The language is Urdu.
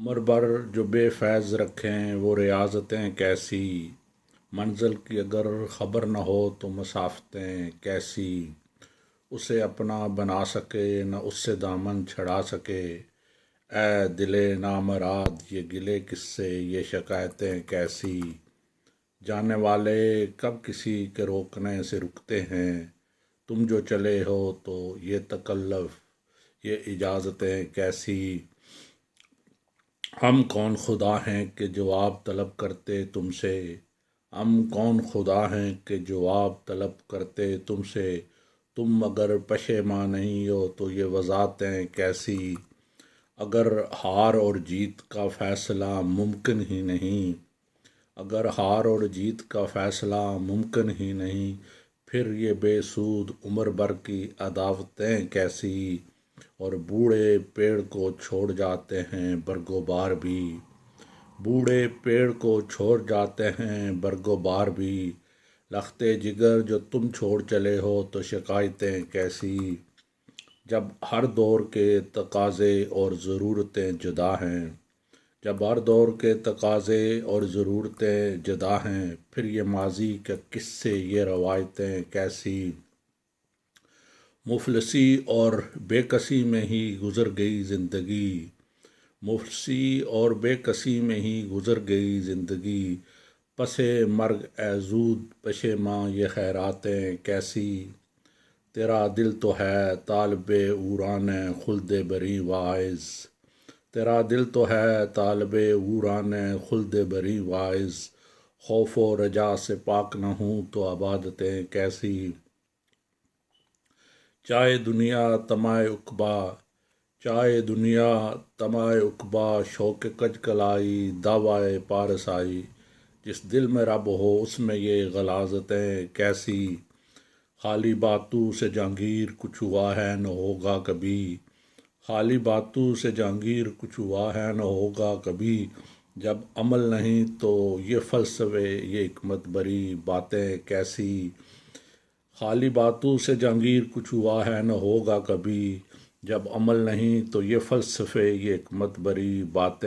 عمر بھر جو بے فیض رکھیں وہ ریاضتیں کیسی، منزل کی اگر خبر نہ ہو تو مسافتیں کیسی، اسے اپنا بنا سکے نہ اس سے دامن چھڑا سکے، اے دل نامراد یہ گلے کس سے یہ شکایتیں کیسی، جانے والے کب کسی کے روکنے سے رکتے ہیں، تم جو چلے ہو تو یہ تکلف یہ اجازتیں کیسی، ہم کون خدا ہیں کہ جواب طلب کرتے تم سے، ہم کون خدا ہیں کہ جواب طلب کرتے تم سے، تم اگر پشیماں نہیں ہو تو یہ وضاحتیں کیسی، اگر ہار اور جیت کا فیصلہ ممکن ہی نہیں، اگر ہار اور جیت کا فیصلہ ممکن ہی نہیں، پھر یہ بے سود عمر بھر کی عداوتیں کیسی، اور بوڑھے پیڑ کو چھوڑ جاتے ہیں برگ و بار بھی، بوڑھے پیڑ کو چھوڑ جاتے ہیں برگ و بار بھی، لختے جگر جو تم چھوڑ چلے ہو تو شکایتیں کیسی، جب ہر دور کے تقاضے اور ضرورتیں جدا ہیں، جب ہر دور کے تقاضے اور ضرورتیں جدا ہیں، پھر یہ ماضی کے قصے یہ روایتیں کیسی، مفلسی اور بے کسی میں ہی گزر گئی زندگی، مفلسی اور بے کسی میں ہی گزر گئی زندگی، پس مرگ اے زود پشیماں یہ خیراتیں کیسی، تیرا دل تو ہے طالب عوران خلد بری واعظ، تیرا دل تو ہے طالب عوران خلد بری واعظ، خوف و رجا سے پاک نہ ہوں تو عبادتیں کیسی، چاہے دنیا طمع عقبا، چاہے دنیا طمع عقبا، شوق کج کلائی دعوائے پارسائی، جس دل میں رب ہو اس میں یہ غلاظتیں کیسی، خالی باتوں سے جہانگیر کچھ ہوا ہے نہ ہوگا کبھی، خالی باتوں سے جہانگیر کچھ ہوا ہے نہ ہوگا کبھی، جب عمل نہیں تو یہ فلسفے یہ حکمت بری باتیں کیسی، خالی باتوں سے جہانگیر کچھ ہوا ہے نہ ہوگا کبھی، جب عمل نہیں تو یہ فلسفے یہ حکمت بری باتیں